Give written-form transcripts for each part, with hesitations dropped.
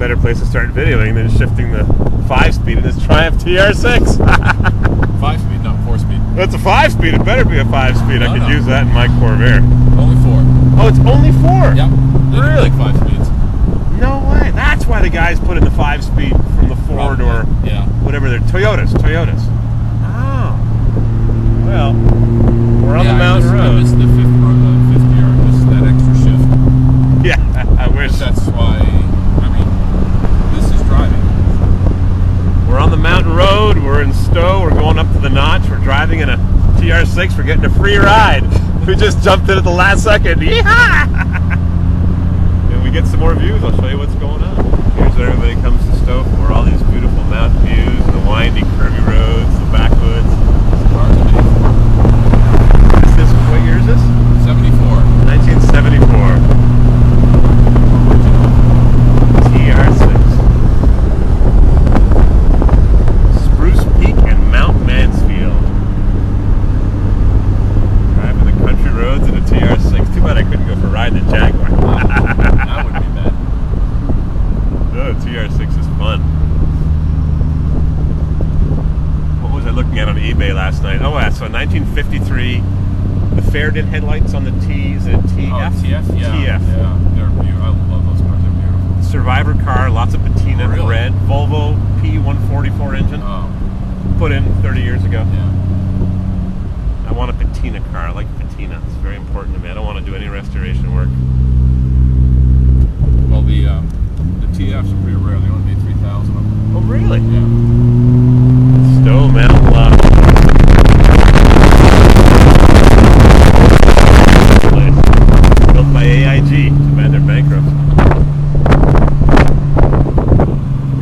better place to start videoing than shifting the 5-speed in this Triumph TR6. 5-speed, not 4-speed. That's a 5-speed. It better be a 5-speed. I could use that in my Corvair. Only 4. Oh, it's only 4? Yep. Really? Like 5 speeds. No way. That's why the guys put in the 5-speed from the Ford or whatever they're Toyotas. Oh. Well, we're on the mountain road. I missed the fifth gear. I missed that extra shift. Yeah, I wish. That's why, I mean, this is driving. We're on the mountain road. We're in Stowe. We're going up to the notch. We're driving in a TR6. We're getting a free ride. We just jumped in at the last second. Yeehaw! And we get some more views. I'll show you what's going on. Here's where everybody comes to Stowe for all these beautiful mountain views, the windy, curvy roads, the backwoods. What year is this? 74. 1974. TR6. Spruce Peak and Mount Mansfield. Driving the country roads in a TR6. Too bad I couldn't go for a ride in the Jaguar. That wouldn't be bad. No, TR6 is fun. What was I looking at on eBay last night? Oh, yeah, so 1953. The Fairden headlights on the T, is it TF? Oh, TF? Yeah. TF. Yeah, they're beautiful. I love those cars, they're beautiful. Survivor car, lots of patina, really? red. Volvo P144 engine. Oh. Put in 30 years ago. Yeah. I want a patina car. I like patina. It's very important to me. I don't want to do any restoration work. Well, the TFs are pretty rare. They only made 3,000 of them. Oh, really? Yeah. Stowe Mountain Lot. Built by AIG. Too bad they're bankrupt.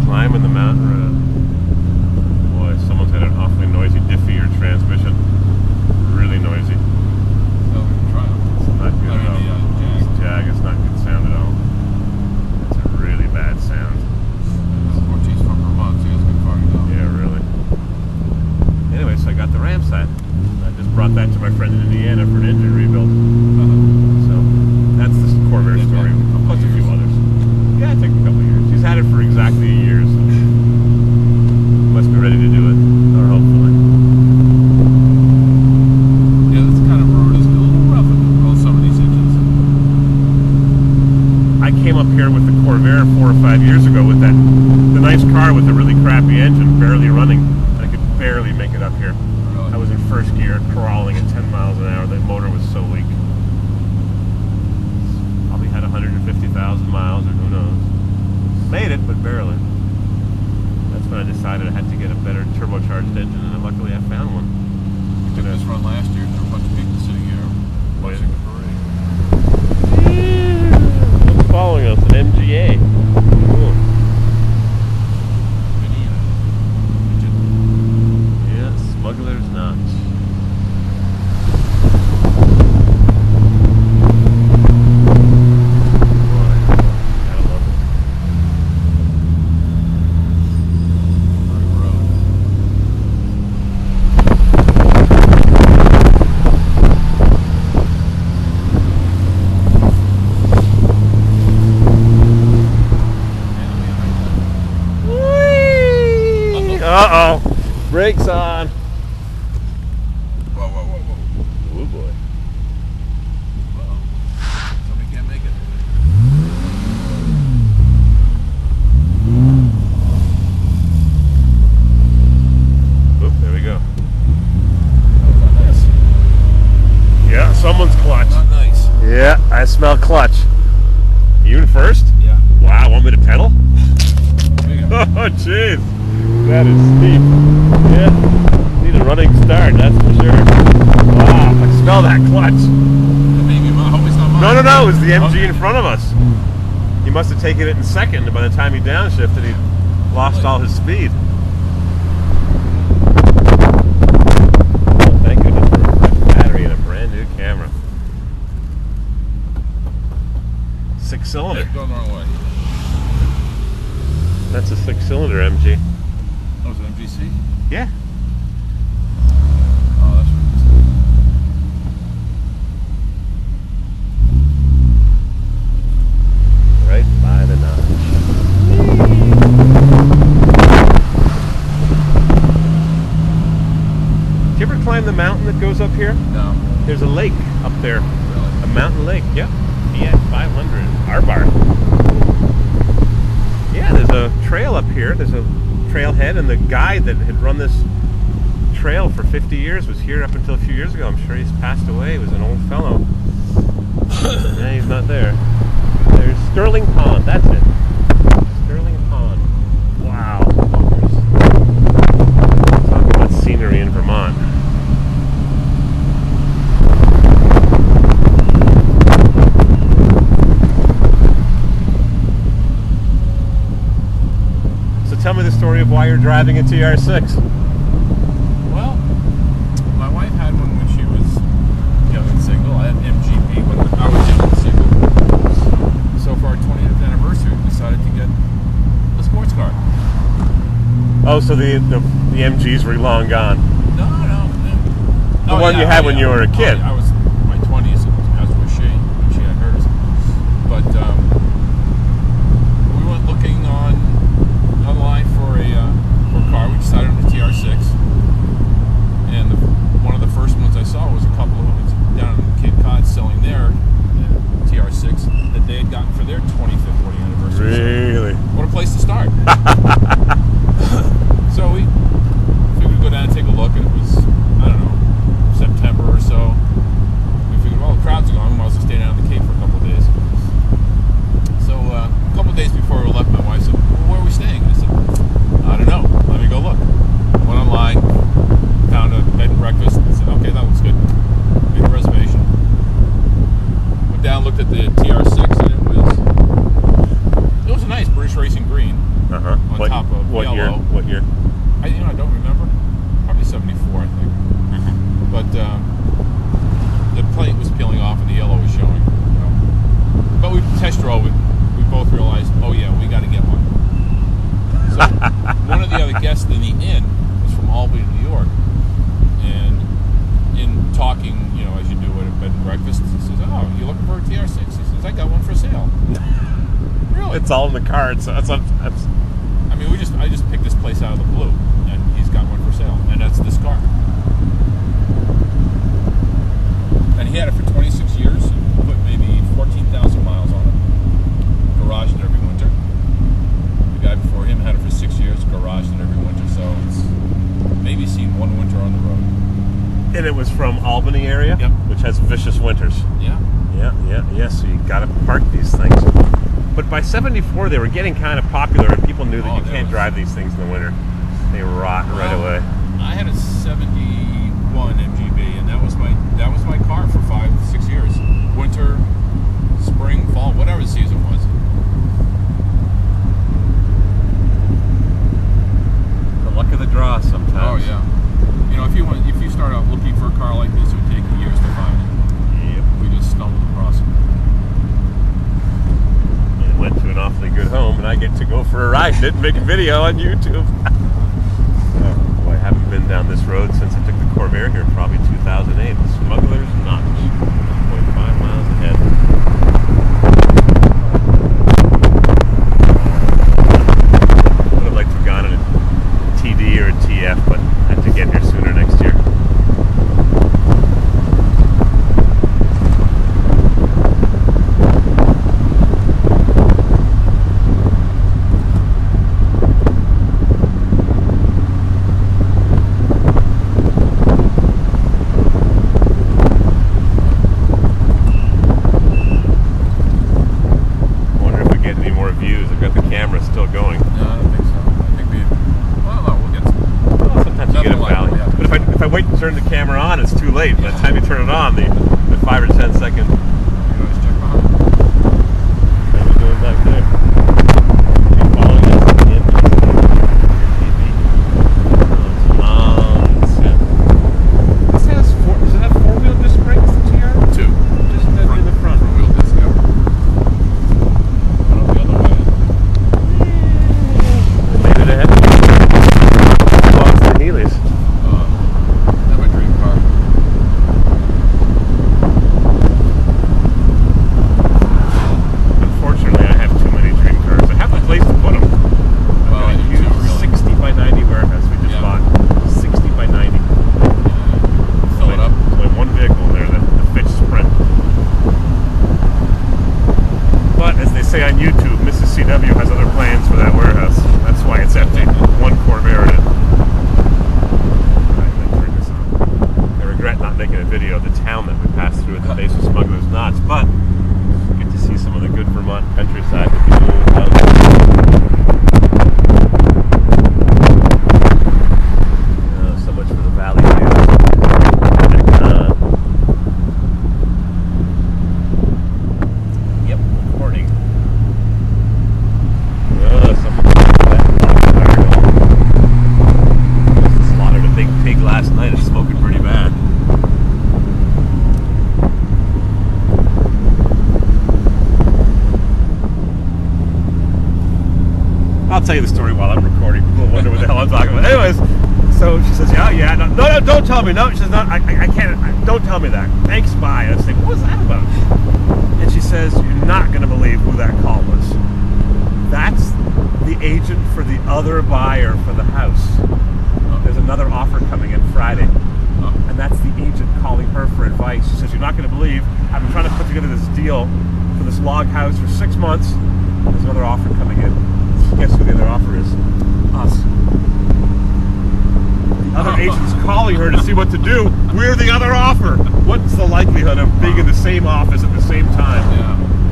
Climbing the mountain road. Boy, someone's got an awfully noisy diffie or transmission. Really noisy. No, Triumph. It's not good at all. It's Jag. It's not good sound at all. It's a really bad sound. Ortiz from Vermont, so he has a good car to go. Yeah, really. Anyway, so I got the Ram side. I just brought that to my friend in Indiana for an engine rebuild. So that's the Corvair story, plus a few others. Yeah, it took a couple of years. He's had it for exactly a year, so must be ready to do it, or hopefully. Yeah, this kind of road is a little rough on some of these engines. I came up here with the Corvair 4 or 5 years ago with the nice car with a really crappy engine, barely running. I could barely make it up here. Really? I was in first gear, crawling at 10 miles an hour. The motor was so weak. Probably had 150,000 miles, or who knows. Made it, but barely. That's when I decided I had to get a better turbocharged engine, and luckily I found one. We took this run last year. There were a bunch of people sitting here watching the parade. What's following us? An MGA. Cool. Yeah, Smugglers Notch. Uh-oh. Brakes on. Whoa, whoa, whoa, whoa. Oh boy. Uh-oh. Somebody can't make it. Oop, there we go. That was not nice. Yeah, someone's clutch. Not nice. Yeah, I smell clutch. You in first? Yeah. Wow, want me to pedal? There you go. Oh, jeez. That is steep. Yeah. Need a running start, that's for sure. Wow, I smell that clutch. Maybe, I hope it's not mine. No, it was the MG Okay. in front of us. He must have taken it in second, and by the time he downshifted, he lost all his speed. Oh, thank goodness for a battery and a brand new camera. 6-cylinder. Hey, going the wrong way. That's a 6-cylinder MG. Oh, is it MGC? Yeah. Oh, that's Right by the notch. up here. There's a trailhead, and the guy that had run this trail for 50 years was here up until a few years ago. I'm sure he's passed away. He was an old fellow. Yeah, he's not there. There's Sterling Pond. That's it. Sterling Pond. Wow. Talk about scenery in Vermont. So tell me the story of why you're driving a TR6. Well, my wife had one when she was young and single. I had an MGB when I was young and single. So for our 20th anniversary, we decided to get a sports car. Oh, so the MGs were long gone. No. The one you had when you were a kid. I was in my 20s, as was she, when she had hers. But we went looking online for a car. We decided on the TR6. And one of the first ones I saw was a couple of them down in Cape Cod selling their TR6 that they had gotten for their 25th wedding anniversary. Really? So what a place to start. So we figured we'd go down and take a look, and it was, I don't know, September or so. We figured, well, the crowds are gone, we might as well stay down at the Cape for a couple of days. So a couple of days before we left, my wife said, well, where are we staying? I said, I don't know, let me go look. Went online, found a bed and breakfast, and said, okay, that looks good. Made a reservation. Went down, looked at the TR6, and it was a nice British Racing green on top of what yellow. What year? I don't remember. Probably 74, I think. But the plate was peeling off and the yellow was showing. But we test drove it. We both realized, oh yeah, we got to get one. So one of the other guests in the inn was from Albany, New York, and in talking, as you do at a bed and breakfast, he says, "Oh, you looking for a TR6?" He says, "I got one for sale." Really? It's all in the cards. So I mean, I just picked this place out of the blue, and he's got one for sale, and that's this car. And he had it for 26 years, and put maybe 14,000 miles on it. Garaged it every winter. The guy before him had it for 6 years, garaged it every winter, so it's maybe seen one winter on the road. And it was from Albany area, Yep. which has vicious winters. Yeah. Yeah. So you got to park these things. But by 74, they were getting kind of popular, and people knew that you can't drive these things in the winter. They rot right away. I had a 71 MGB, and that was my car for 5-6 years. Winter, spring, fall, whatever the season was. The luck of the draw sometimes. Oh yeah. If you start out looking for a car like this, it would take you years to find it. Yep. We just stumbled across it. And went to an awfully good home, and I get to go for a ride. Didn't make a video on YouTube. Oh boy, I haven't been down this road since I took the Corvair here, probably 2008. The Smugglers Notch, 1.5 miles ahead. Would have liked to have gone in a TD or a TF, but I had to get here sooner next year. Still going. No, I don't think so. I think we'll get some. Well, sometimes you get a valley. But if I wait to turn the camera on, it's too late. By the time you turn it on, the 5 or 10 second. You always check behind. What are you doing back there? Are you following us? Does it have 4-wheel disc brakes, the TR? 2. Just in the front. Front-wheel disc, yeah. What the other way? Made it ahead. Lost the Heelys. That's my dream car. Unfortunately, I have too many dream cars. I have a place to put them. Well, I do too, really. 60 by 90 warehouse we just bought. 60 by 90. Fill it up. There's only one vehicle in there, the Fitch Sprint. But as they say on YouTube, Mississippi CW has other plans for that warehouse. That's why it's empty. One Corvair in it. Alright, let's turn this on. I regret not making a video of the town that we passed through at the base of Smugglers Knots, but get to see some of the good Vermont countryside with the old houses. So much for the valley views. Yep, recording. Slaughtered a big pig last night. It's smoking pretty bad. I'll tell you the story while I'm recording. People wonder what the hell I'm talking about. Anyways, so she says, yeah, no, don't tell me. No, she says, no, I can't, don't tell me that. Thanks, bye. I was thinking, what was that about? And she says, you're not going to believe who that call was. That's the agent for the other buyer for the house. There's another offer coming in Friday. And that's the agent calling her for advice. She says, you're not going to believe, I've been trying to put together this deal for this log house for 6 months. There's another offer coming in. Guess who the other offer is? Us. The other agent's calling her to see what to do. We're the other offer. What's the likelihood of being in the same office at the same time?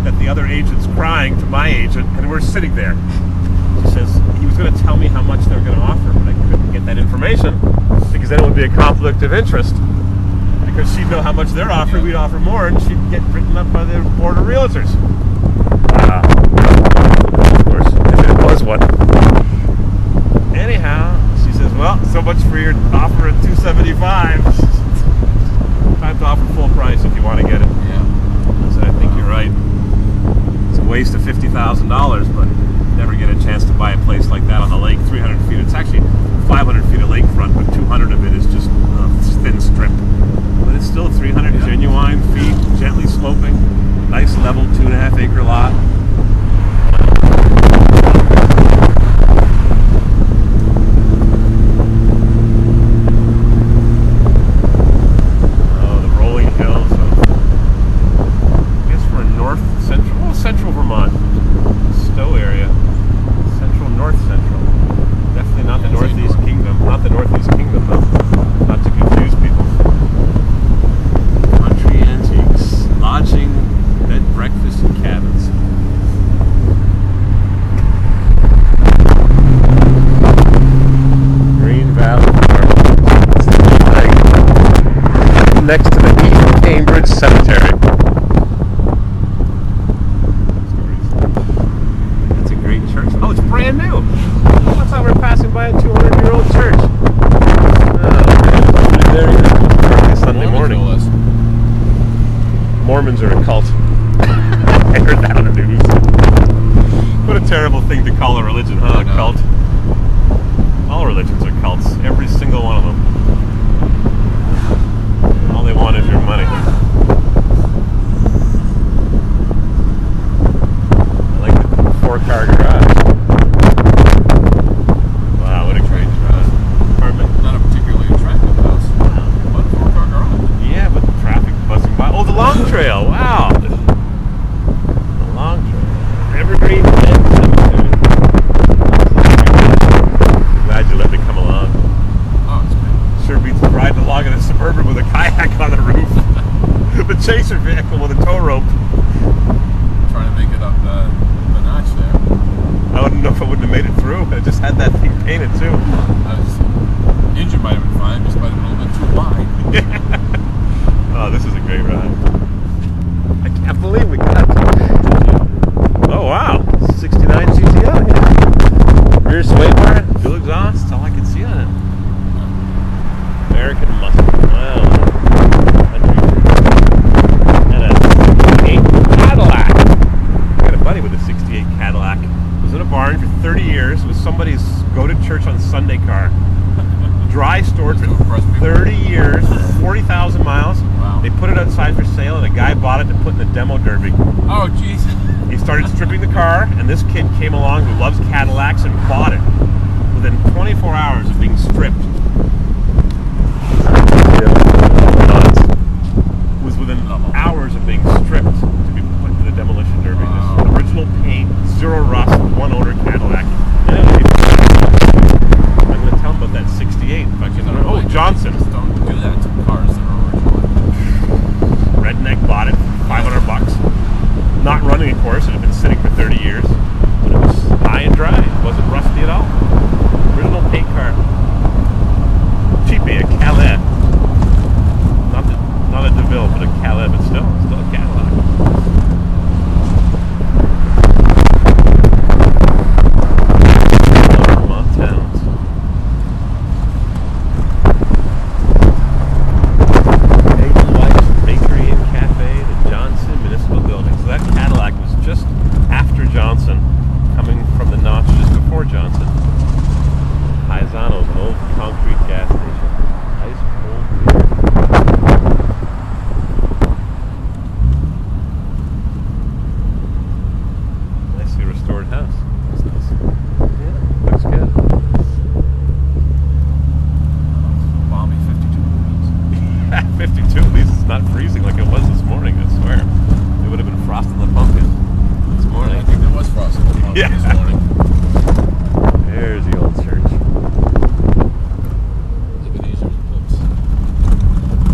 That the other agent's crying to my agent, and we're sitting there. She says, he was going to tell me how much they were going to offer, but I couldn't get that information because then it would be a conflict of interest. Because she'd know how much they're offering, we'd offer more, and she'd get written up by the board of realtors. Of course, if it was one. Anyhow, she says, well, so much for your offer at $275. Time to offer full price if you want to get it. I said, I think you're right. It's a waste of $50,000, but never get a chance to buy a place like that on the lake. 300 feet. It's actually 500 feet of lakefront, but 200 of it is just a thin strip. But it's still 300 genuine feet, gently sloping, nice level 2.5 acre lot. Central Vermont, Stowe area, central, north central. Definitely not the Northeast Kingdom. Not the Northeast Kingdom, though. Not to confuse people. Country antiques, lodging, bed, breakfast, and cabins. Green Valley Farm. Next to the East Cambridge Cemetery. Oh, it's brand new. I thought we were passing by a 200-year-old church. Oh, very nice. Sunday morning. Mormons are a cult. I heard that on the news. What a terrible thing to call a religion, huh? A cult. All religions are cults. Every single one of them. All they want is your money. I like the 4-car garage. Trail, wow. The long trail. Evergreen Cemetery. Glad you let me come along. Oh, it's great. Sure beats riding along in a Suburban with a kayak on the roof. The chaser vehicle with a tow rope. Trying to make it up the notch there. I wouldn't know if I wouldn't have made it through. I just had that thing painted too. The engine might have been fine, just might have been a little bit too wide. Oh, this is a great ride. I can't believe we got it. Oh wow, 69 GTO here. Rear sway bar, dual exhaust, that's all I can see on it. American muscle. Wow. And a 68 Cadillac. I got a buddy with a 68 Cadillac. Was in a barn for 30 years. It was somebody's go-to-church on Sunday car. Dry stored for 30 years, 40,000 miles. Wow. They put it outside for sale, and a guy bought it to put in the demo derby. Oh, jeez. He started stripping the car, and this kid came along who loves Cadillacs and bought it within 24 hours of being stripped. It was within hours of being stripped to be put into the demolition derby. Wow. This original paint, zero rust. one-owner Cadillac. Yeah, I'm going to tell him about that 68. If I can. Oh, Johnson. Don't do that to cars that are original. Redneck bought it, $500. Not running, of course. It had been sitting for 30 years. But it was high and dry. It wasn't rusty at all. Original paint car. Cheapy, a Calais. Not a DeVille, but a Calais, but still a Cadillac. Vermont towns. Edelweiss Bakery and Cafe, the Johnson Municipal Building. So that Cadillac was just after Johnson, coming from the notch just before Johnson. Paisano's, an old concrete gas station. Ice cold beer. Nicely restored house. That's nice. Yeah, looks good. Balmy 52 degrees. 52, at least it's not freezing like it was this morning, I swear. It would have been frost in the pumpkin this morning. I think there was frost in the pumpkin Yeah. this morning. There's the old church. Ebenezer's books.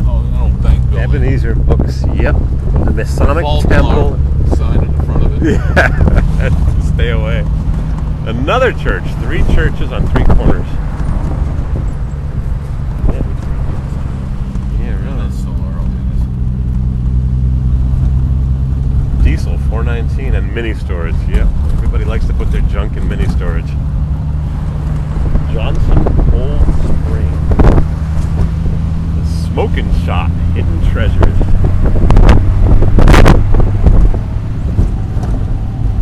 Oh, an old bank building. Ebenezer Books, yep. The Masonic False Temple. alarm sign in the front of it. Yeah, stay away. Another church, 3 churches on 3 corners. Yeah, really. That's so early. Diesel 419 and mini storage. Yep, everybody likes to put their junk in mini storage. Johnson Cold Spring. The Smoking Shop, Hidden Treasures.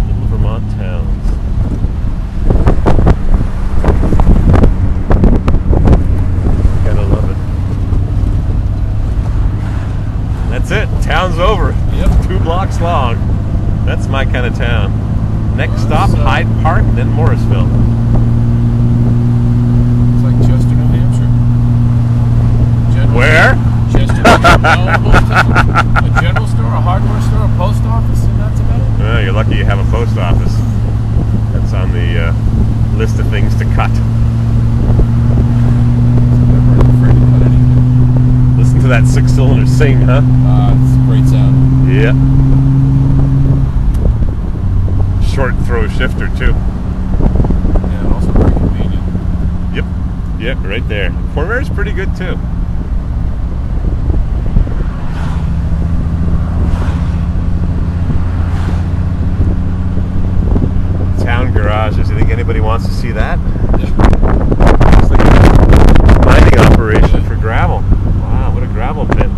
Little Vermont towns. Gotta love it. That's it. Town's over. Yep. 2 blocks long. That's my kind of town. Next stop, So- Hyde Park, then Morrisville. It's like Chester, New Hampshire. General Where? Chester, New Hampshire. A general store, a hardware store, a post office, and that's about it. Well, you're lucky you have a post office. That's on the list of things to cut. Never afraid to cut anything. Listen to that 6-cylinder sing, huh? It's a great sound. Yeah. Short throw shifter, too. Yeah, and also very convenient. Yep. Yep, right there. Corvair's pretty good, too. Town garages. You think anybody wants to see that? It's like a mining operation for gravel. Wow, what a gravel pit.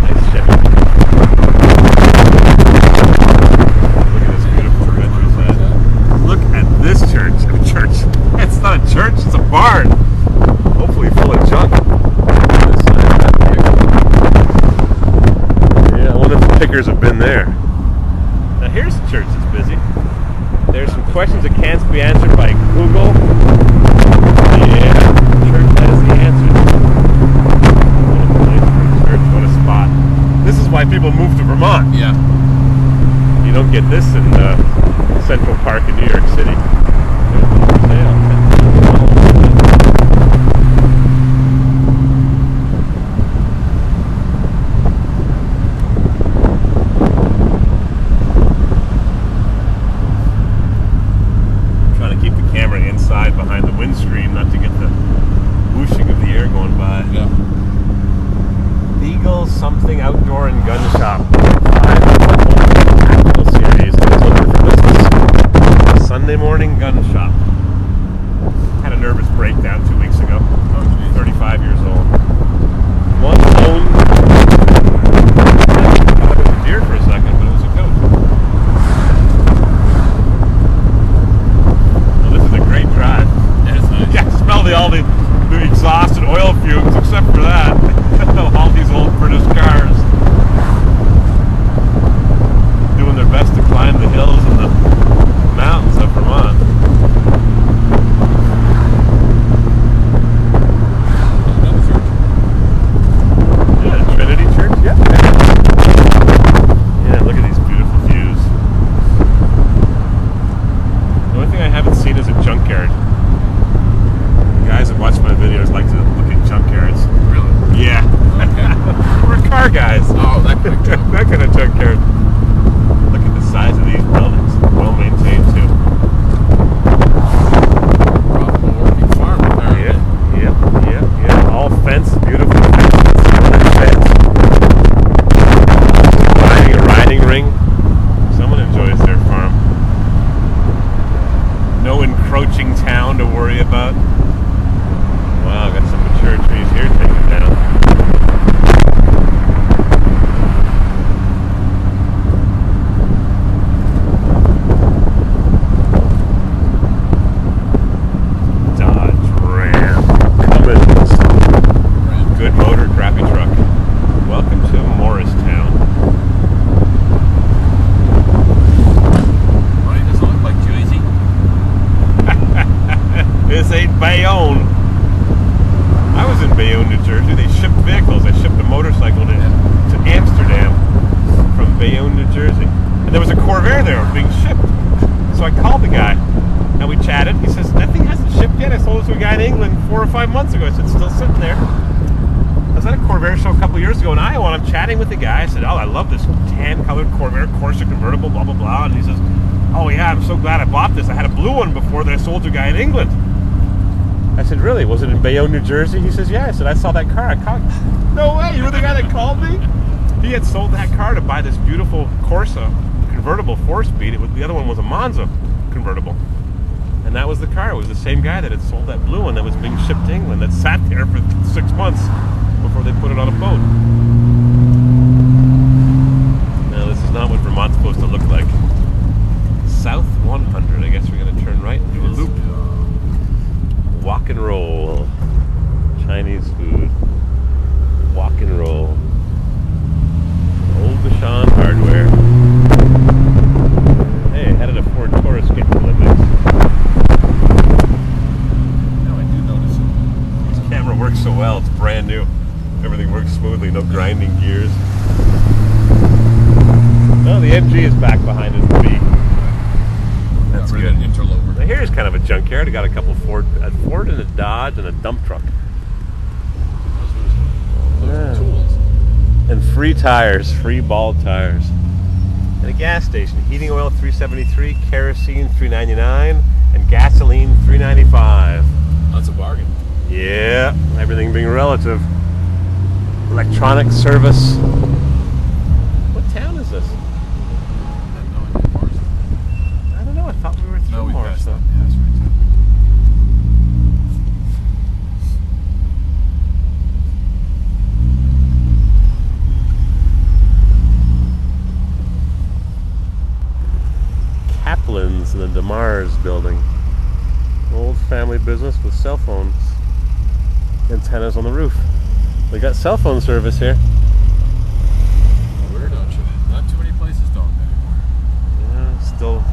Nice Chevy. Look at this beautiful countryside. Look at this church. Church. It's not a church, it's a barn. Hopefully full of junk. Yeah, I wonder if the pickers have been there. Now here's a church that's busy. There's some questions that can't be answered by Google. Yeah, the church has the answer. What a place for a church, what a spot. This is why people move to Vermont. Yeah. You don't get this in Central Park in New York City. Trying to keep the camera inside behind the windscreen, not to get the whooshing of the air going by. Yeah. Eagle something outdoor and gun shop. 5 series. It's open for business. Sunday morning gun shop. Had a nervous breakdown 2 weeks ago. Oh, geez. 35 years old. One owned. I thought it was a deer for a second, but it was a goat. Well, this is a great drive. That is nice. Yeah, smell all the exhaust and oil fumes, except for that. All these old British cars doing their best to climb the hills and the mountains of Vermont. car, guys. Oh, that quick joke. That kind of took care. Look at the size of these buildings. Well maintained too. Probably working farm apparently. Yeah. All fenced, beautiful fence. Riding a riding ring. Someone enjoys their farm. No encroaching town to worry about. Wow, got some mature trees here taken down. Dodge Ram. Cummins. Good motor, crappy truck. Welcome to Morristown. Right, does it look like Jersey? This ain't Bayonne. I was in Bayonne, New Jersey. They shipped vehicles. I shipped a motorcycle to Amsterdam from Bayonne, New Jersey. And there was a Corvair there being shipped. So I called the guy and we chatted. He says, that thing hasn't shipped yet. I sold it to a guy in England 4 or 5 months ago. I said, it's still sitting there. I was at a Corvair show a couple years ago in Iowa, and I'm chatting with the guy. I said, oh, I love this tan-colored Corvair Corsa convertible, blah, blah, blah. And he says, oh, yeah, I'm so glad I bought this. I had a blue one before that I sold to a guy in England. I said, really? Was it in Bayonne, New Jersey? He says, yeah. I said, I saw that car. No way. You were the guy that called me? He had sold that car to buy this beautiful Corsa convertible 4-speed. The other one was a Monza convertible. And that was the car. It was the same guy that had sold that blue one that was being shipped to England that sat there for 6 months before they put it on a boat. Now, this is not what Vermont's supposed to look like. South 100. I guess we're going to turn right and do a loop. Walk and roll. Chinese food. Walk and roll. Old Bashan Hardware. Hey, headed a Ford Taurus getting limits. No, I do notice it. This camera works so well, it's brand new. Everything works smoothly, no grinding gears. No, the MG is back behind his B. That's good. Interloper. Now here's kind of a junkyard. I got a couple Ford and a Dodge and a dump truck. Those are tools. And free tires, free ball tires. And a gas station. Heating oil $3.73, kerosene $3.99, and gasoline $3.95. That's a bargain. Yeah, everything being relative. Electronic service. What town is this? I have no idea. Morrison. I don't know. I thought we were through No, we passed that. Morrison. Yeah, that's right. Kaplan's in the DeMars building. Old family business with cell phones. Antennas on the roof. We got cell phone service here. Where don't you? Not too many places don't anymore. Yeah, still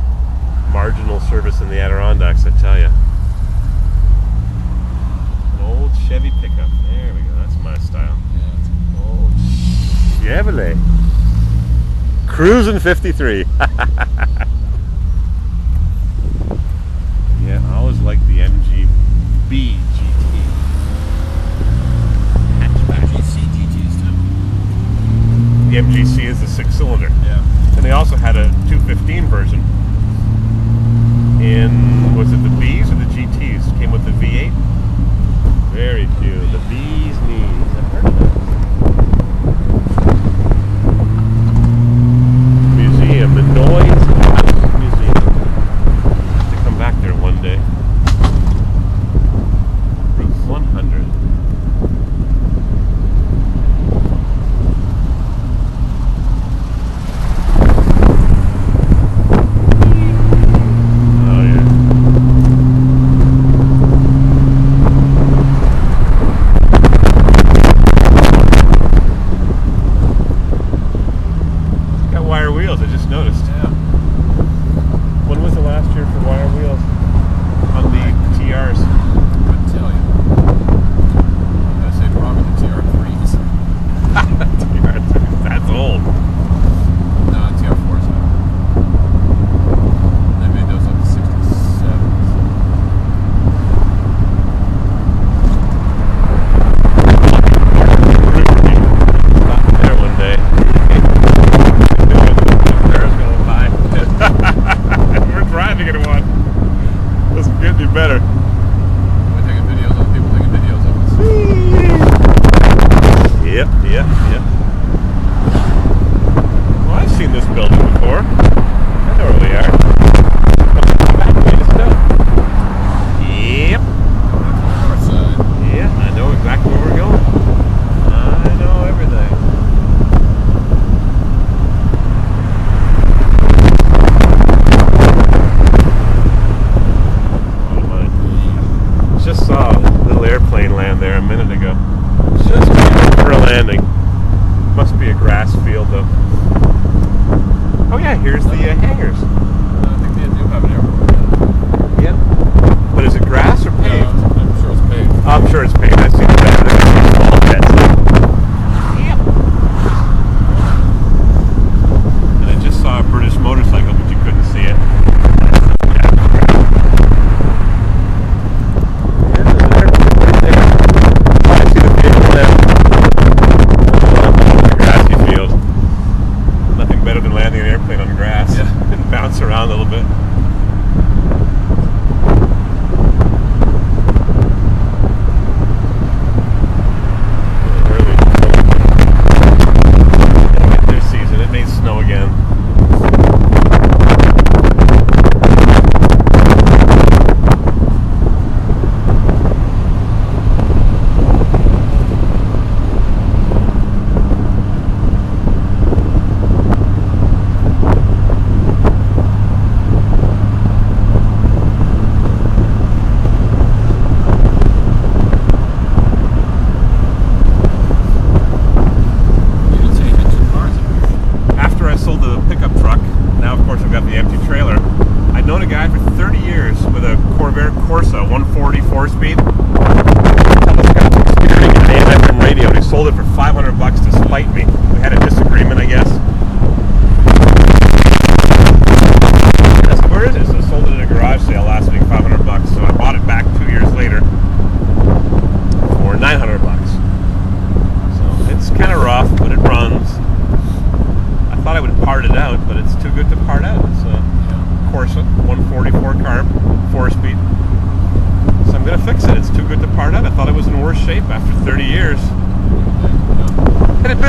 marginal service in the Adirondacks, I tell you. An old Chevy pickup. There we go. That's my style. Yeah, it's Old Chevrolet. Cruising 53. Yeah, I always like the MGB GT. Hatchback. GTs too. The MGC is the 6-cylinder. Yeah. And they also had a 215 version. In, was it the Bs or the GTs? Came with the V8? Very few. The B's knees. I've heard of that. Museum, the Noise House Museum. I have to come back there one day. Route 100. Oh yeah. Yeah, yeah. Well, I've seen this building before. I know where we are. Back way to Stowe. Yep. North side. Yeah, I know exactly where we're going. I know everything. Just saw a little airplane land there a minute ago. Just came up for a landing. Must be a grass field though. Oh yeah, here's the hangars. I think they do have an airport. Yep. But is it grass or paved? I'm sure it's paved. I'm sure it's paved. I've seen the back of small jets. Yep. And I just saw a British motorcycle, but you couldn't see it. Around a little bit. Early. It'll get their season. It may snow again.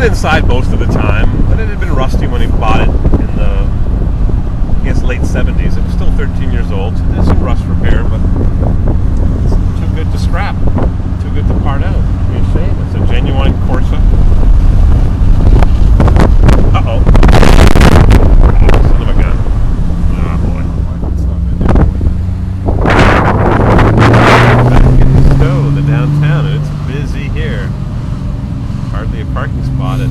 Inside most of the time, but it had been rusty when he bought it in the, I guess, late 70s. It was still 13 years old, so there's some rust repair, but it's too good to scrap, too good to part out. It'd be a shame. It's a genuine Corsa. Uh-oh. Son of a gun. Oh, boy. Back in Stowe, the downtown, and it's busy here. Hardly a parking spot at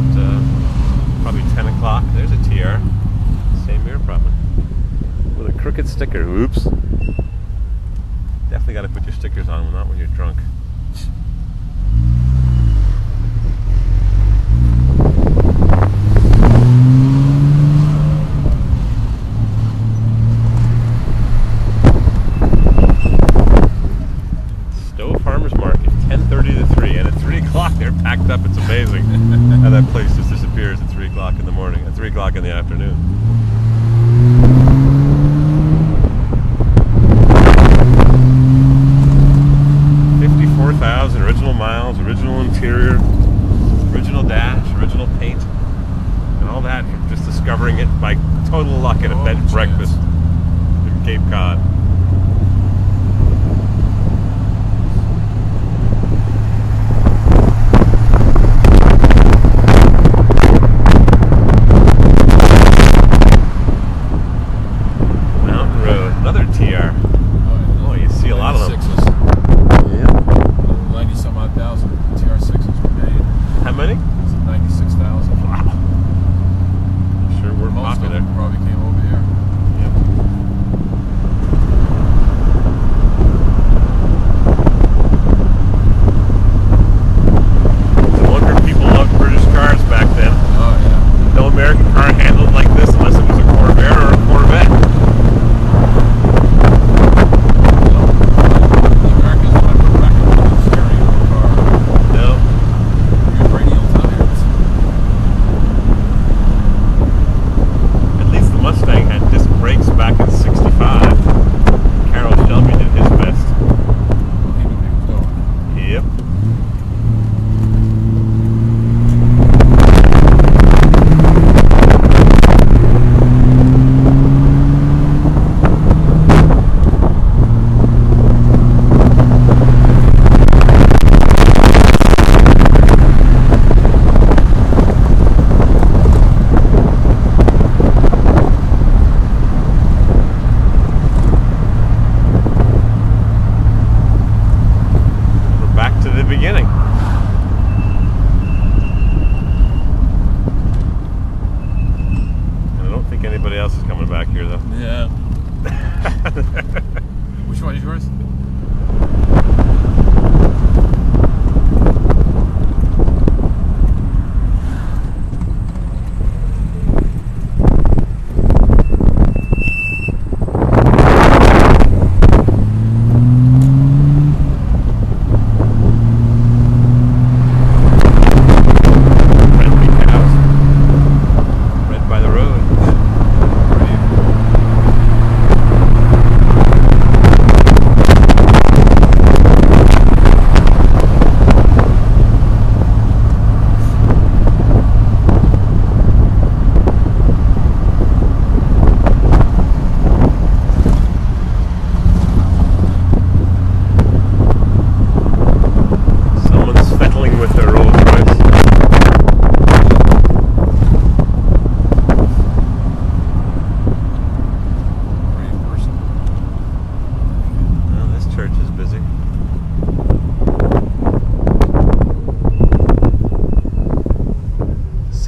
probably 10 o'clock. There's a TR. Same mirror problem. With a crooked sticker. Oops. Definitely got to put your stickers on, not when you're drunk. Stowe Farmers Market, 10:30 to 3, and at 3 o'clock they're packed up. It's amazing how that place just disappears at 3 o'clock in the morning, at 3 o'clock in the afternoon. Original miles, original interior, original dash, original paint, and all that from just discovering it by total luck at a bed and breakfast in Cape Cod. Mountain Road, another TR. Oh, you see a lot of them. TR6s were made. How many? 96,000. Wow. I'm sure we're Most popular. of them probably came over here. Yep.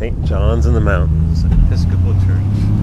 St. John's in the Mountains Episcopal Church.